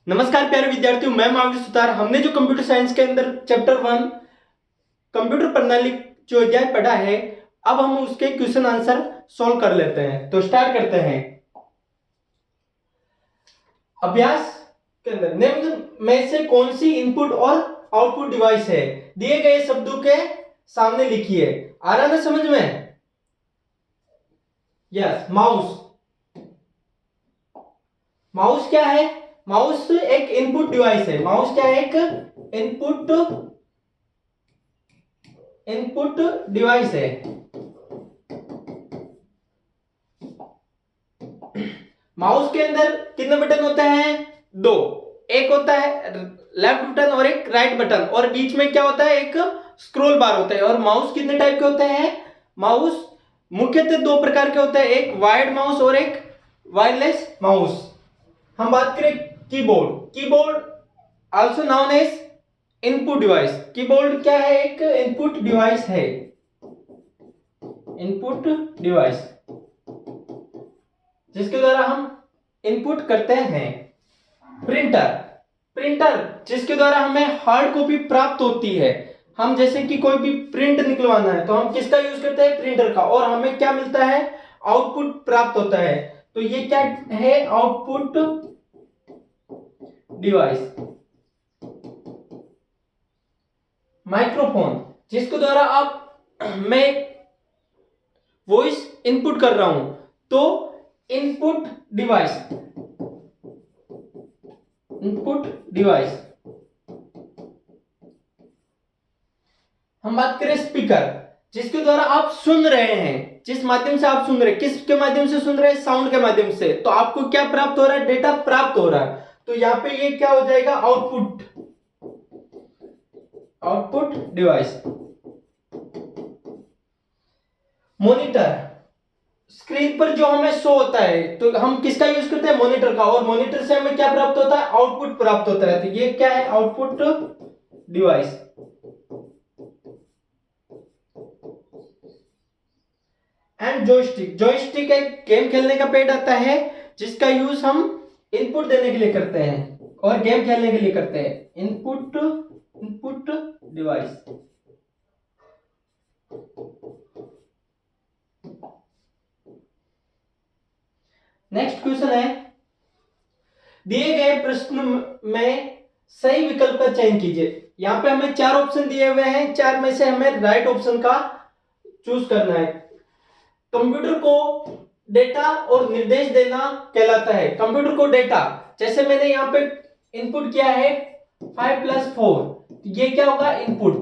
नमस्कार प्यारे विद्यार्थियों, मैं महावीर सुतार। हमने जो कंप्यूटर साइंस के अंदर चैप्टर 1 कंप्यूटर प्रणाली जो अध्याय पढ़ा है, अब हम उसके क्वेश्चन आंसर सॉल्व कर लेते हैं। तो स्टार्ट करते हैं। अभ्यास के अंदर निम्न में से कौन सी इनपुट और आउटपुट डिवाइस है? दिए गए शब्दों के सामने लिखिए। आ रहा ना समझ में? Yes, mouse. माउस क्या है? माउस एक इनपुट डिवाइस है। माउस क्या है? एक इनपुट डिवाइस है। माउस के अंदर कितने बटन होते हैं? दो। एक होता है लेफ्ट बटन और एक राइट बटन, और बीच में क्या होता है? एक स्क्रॉल बार होता है। और माउस कितने टाइप के होते हैं? माउस मुख्यतः दो प्रकार के होते हैं, एक वायर्ड माउस और एक वायरलेस माउस। हम बात करें keyboard. Keyboard also known as input device. Keyboard क्या है? एक इनपुट डिवाइस है। इनपुट डिवाइस जिसके द्वारा हम इनपुट करते हैं। प्रिंटर। प्रिंटर जिसके द्वारा हमें हार्ड कॉपी प्राप्त होती है। हम जैसे कि कोई भी प्रिंट निकलवाना है तो हम किसका यूज करते हैं? प्रिंटर का। और हमें क्या मिलता है? आउटपुट प्राप्त होता है। तो ये क्या है? Output device. माइक्रोफोन जिसके द्वारा मैं वॉइस इनपुट कर रहा हूं, तो इनपुट डिवाइस। Input device. हम बात करें स्पीकर जिसके द्वारा आप सुन रहे हैं। जिस माध्यम से आप सुन रहे हैं, किसके माध्यम से सुन रहे हैं? साउंड के माध्यम से। तो आपको क्या प्राप्त हो रहा है? डेटा प्राप्त हो रहा है। तो यहां पे ये क्या हो जाएगा? Output. Output device. Monitor screen पर जो हमें शो होता है, तो हम किसका यूज करते हैं? मॉनिटर का। और मॉनिटर से हमें क्या प्राप्त होता है? आउटपुट प्राप्त होता है। तो ये क्या है? Output device. And joystick. Joystick एक गेम खेलने का पैड आता है जिसका यूज हम इनपुट देने के लिए करते हैं और गेम खेलने के लिए करते हैं। Input device. नेक्स्ट क्वेश्चन है, दिए गए प्रश्न में सही विकल्प का चयन कीजिए। यहां पे हमें चार ऑप्शन दिए हुए हैं, चार में से हमें राइट ऑप्शन का चूज करना है। कंप्यूटर को डेटा और निर्देश देना कहलाता है। कंप्यूटर को डेटा, जैसे मैंने यहां पे इनपुट किया है 5 + 4, ये क्या होगा? इनपुट।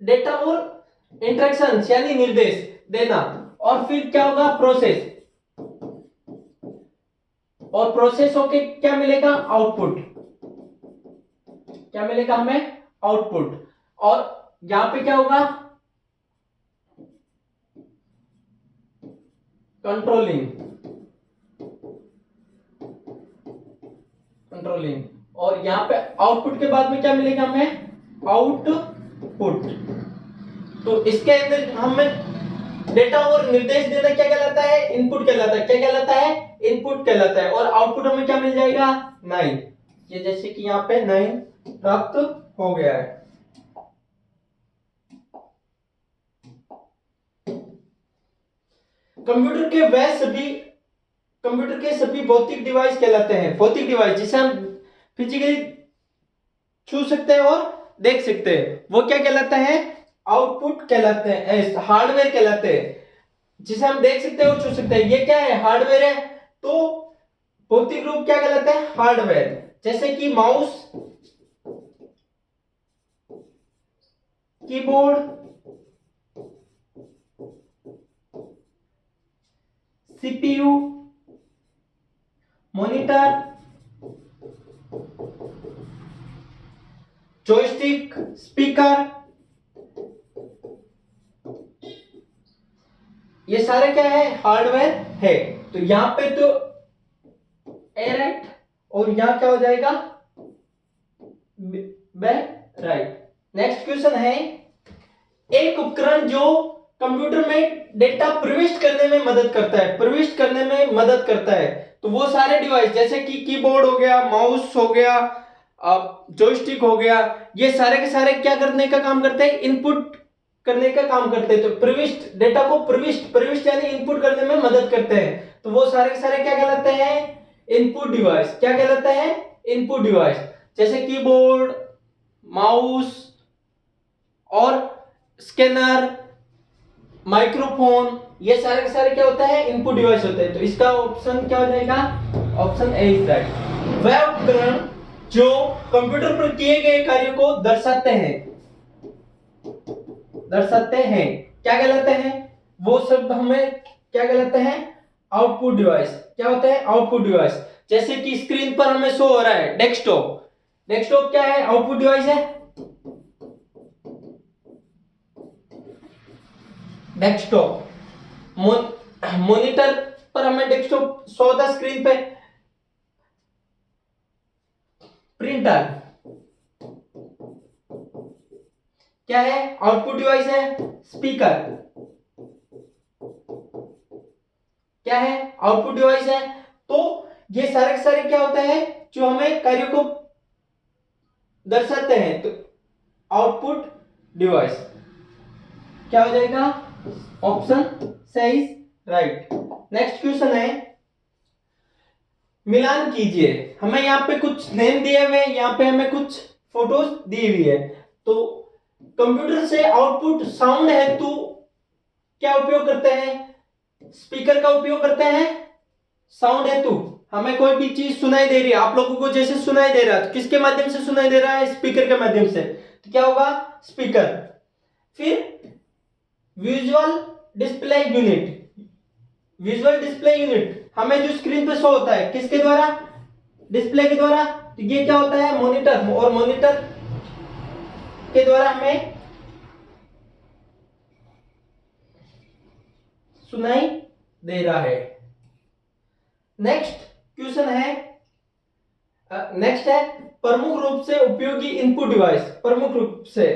डेटा और इंस्ट्रक्शंस यानी निर्देश देना। और फिर क्या होगा? प्रोसेस। और प्रोसेस होके क्या मिलेगा? आउटपुट। क्या मिलेगा हमें? आउटपुट। और यहां पे क्या होगा? कंट्रोलिंग। कंट्रोलिंग। और यहां पे आउटपुट के बाद में क्या मिलेगा हमें? आउटपुट। तो इसके अंदर हमें डेटा और निर्देश देना क्या कहलाता है? इनपुट कहलाता है। क्या कहलाता है? इनपुट कहलाता है। और आउटपुट हमें क्या मिल जाएगा? 9। ये जैसे कि यहां पे 9 प्राप्त हो गया है। कंप्यूटर के सभी भौतिक डिवाइस कहलाते हैं। भौतिक डिवाइस जिसे हम फिजिकली छू सकते हैं और देख सकते हैं, वो क्या कहलाता है? आउटपुट कहलाते हैं, हार्डवेयर कहलाते हैं। जिसे हम देख सकते हैं और छू सकते हैं, ये क्या है? हार्डवेयर है। तो भौतिक रूप क्या कहलाता है? हार्डवेयर। जैसे कि mouse, keyboard, CPU, monitor, joystick, speaker, ये सारे क्या है? हार्डवेयर है। तो यहां पे तो ए राइट, और यहां क्या हो जाएगा? B right. नेक्स्ट क्वेश्चन है, एक उपकरण जो कंप्यूटर में डेटा प्रविष्ट करने में मदद करता है, प्रविष्ट करने में मदद करता है। तो वो सारे डिवाइस जैसे कि कीबोर्ड हो गया, माउस हो गया, जॉयस्टिक हो गया, ये सारे के सारे क्या करने का काम करते हैं, इनपुट करने का काम करते हैं। तो प्रविष्ट डेटा को प्रविष्ट प्रविष्ट यानी इनपुट करने में मदद करते हैं। तो वो सारे के सारे क्या कहलाते हैं, इनपुट डिवाइस। क्या कहलाते हैं, इनपुट डिवाइस। जैसे कीबोर्ड, माउस और स्कैनर, माइक्रोफोन, ये सारे के सारे क्या होता है, इनपुट डिवाइस होते हैं। तो इसका ऑप्शन क्या हो जाएगा, ऑप्शन ए इज राइट। वह उपकरण जो कंप्यूटर पर किए गए कार्य को दर्शाते हैं, दर्शाते हैं, क्या कहलाते हैं, वो शब्द हमें क्या कहलाते हैं, आउटपुट डिवाइस। क्या होता है, आउटपुट डिवाइस। जैसे कि स्क्रीन पर हमें शो हो रहा है डेस्कटॉप, डेस्कटॉप क्या है, आउटपुट डिवाइस है। डेस्कटॉप, मॉनिटर पर हमें डेस्कटॉप शो होता है स्क्रीन पे। प्रिंटर क्या है, आउटपुट डिवाइस है। स्पीकर क्या है, आउटपुट डिवाइस है। तो ये सारे के सारे क्या होता है, जो हमें कार्य को दर्शाते हैं। तो आउटपुट डिवाइस क्या हो जाएगा, ऑप्शन सही राइट। नेक्स्ट क्वेश्चन है, मिलान कीजिए। हमें यहाँ पे कुछ नेम दिए हुए हैं, यहाँ पे हमें कुछ फोटोज दी हुई है। तो कंप्यूटर से आउटपुट साउंड हेतु क्या उपयोग करते हैं, स्पीकर का उपयोग करते हैं। साउंड हेतु हमें कोई भी चीज सुनाई दे रही है, आप लोगों को जैसे सुनाई दे रहा है, तो किसके माध्यम से सुनाई दे रहा है, स्पीकर के माध्यम से। तो क्या होगा, स्पीकर। फिर visual display unit, visual display unit हमें जो स्क्रीन पे शो होता है, किसके द्वारा, डिस्प्ले के द्वारा। तो ये क्या होता है, मॉनिटर, और मॉनिटर के द्वारा हमें सुनाई दे रहा है। नेक्स्ट क्वेश्चन है, नेक्स्ट है प्रमुख रूप से उपयोगी इनपुट डिवाइस। प्रमुख रूप से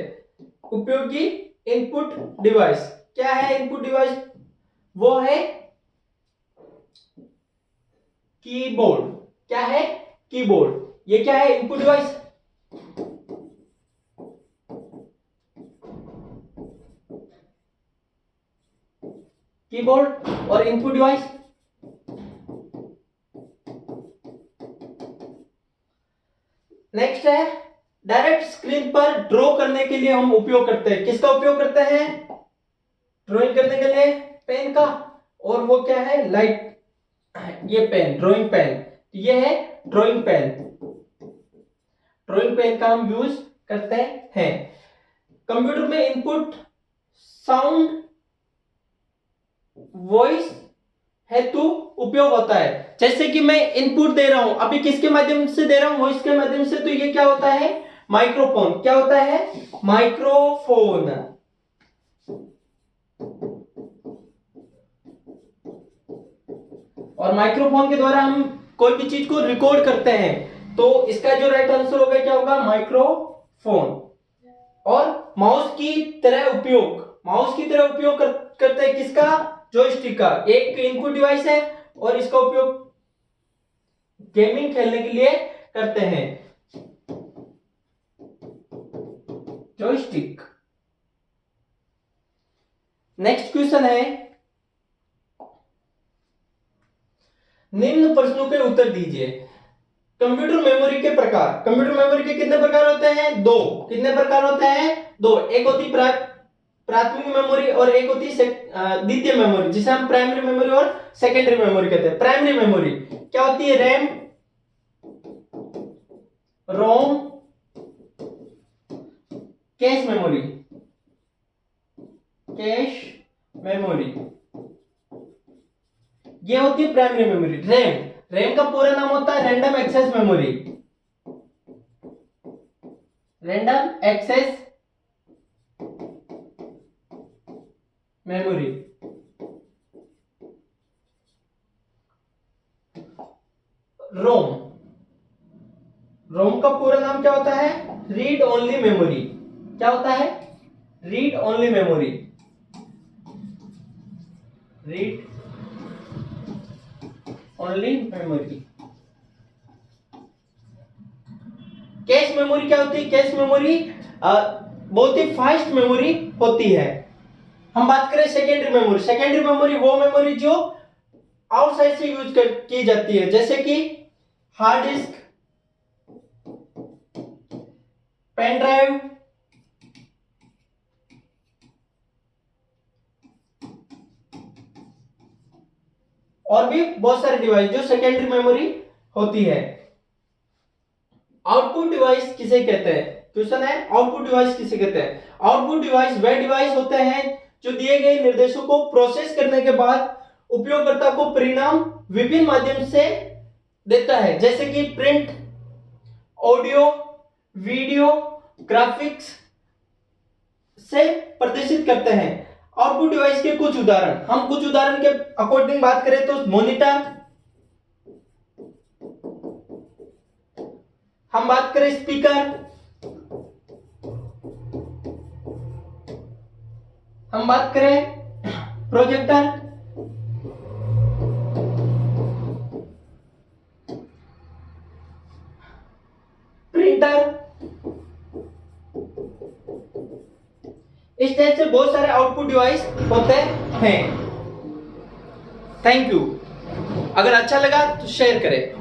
उपयोगी इनपुट डिवाइस क्या है, इनपुट डिवाइस वो है कीबोर्ड। क्या है, कीबोर्ड। ये क्या है, इनपुट डिवाइस। कीबोर्ड और इनपुट डिवाइस। नेक्स्ट है, डायरेक्ट स्क्रीन पर ड्रॉ करने के लिए हम उपयोग करते हैं, किसका उपयोग करते हैं, ड्राइंग करने के लिए पेन का। और वो क्या है, लाइट, ये पेन, ड्राइंग पेन, ये है ड्राइंग पेन। ड्राइंग पेन का हम यूज करते हैं। कंप्यूटर में इनपुट साउंड वॉइस हेतु उपयोग होता है। जैसे कि मैं इनपुट दे रहा हूं, अभी किसके माध्यम से दे रहा हूं, वॉइस के माध्यम से। तो ये क्या होता है, माइक्रोफोन। क्या होता है, माइक्रोफोन। और माइक्रोफोन के द्वारा हम कोई भी चीज को रिकॉर्ड करते हैं। तो इसका जो राइट आंसर होगा क्या होगा, माइक्रोफोन। और माउस की तरह उपयोग, माउस की तरह उपयोग करते हैं किसका, जॉयस्टिक का। एक इनपुट डिवाइस है और इसका उपयोग गेमिंग खेलने के लिए करते हैं, जॉयस्टिक। नेक्स्ट क्वेश्चन है, निम्न प्रश्नों के उत्तर दीजिए। कंप्यूटर मेमोरी के प्रकार, कंप्यूटर मेमोरी के कितने प्रकार होते हैं, दो। कितने प्रकार होते हैं, दो। एक होती प्राथमिक मेमोरी और एक होती द्वितीय मेमोरी, जिसे हम प्राइमरी मेमोरी और सेकेंडरी मेमोरी कहते हैं। प्राइमरी मेमोरी क्या होती है, रैम, रोम, कैश मेमोरी, कैश मेमोरी, ये होती है प्राइमरी मेमोरी। रैम, रैम का पूरा नाम होता है random access memory, random access memory. ROM, ROM का पूरा नाम क्या होता है, रीड ओनली मेमोरी। क्या होता है, read only memory. Read only memory. Cache memory क्या होती है? कैश मेमोरी बहुत ही फास्ट मेमोरी होती है। हम बात करें सेकेंडरी मेमोरी। सेकेंडरी मेमोरी वो मेमोरी जो आउटसाइड से यूज की जाती है, जैसे कि हार्ड डिस्क, पेन ड्राइव, और भी बहुत सारे डिवाइस जो सेकेंडरी मेमोरी होती है। आउटपुट डिवाइस किसे कहते हैं? क्वेश्चन है, आउटपुट डिवाइस किसे कहते हैं? आउटपुट डिवाइस वह डिवाइस होते हैं जो दिए गए निर्देशों को प्रोसेस करने के बाद उपयोगकर्ता को परिणाम विभिन्न माध्यम से देता है, जैसे कि प्रिंट, ऑडियो, वीडियो, ग्राफिक्स से प्रदर्शित करते हैं। आउटपुट डिवाइस के कुछ उदाहरण, हम कुछ उदाहरण के अकॉर्डिंग बात करें तो मॉनिटर, हम बात करें स्पीकर, हम बात करें प्रोजेक्टर, प्रिंटर, इस टाइप से बहुत सारे आउटपुट डिवाइस होते हैं। Thank you. अगर अच्छा लगा तो शेयर करें।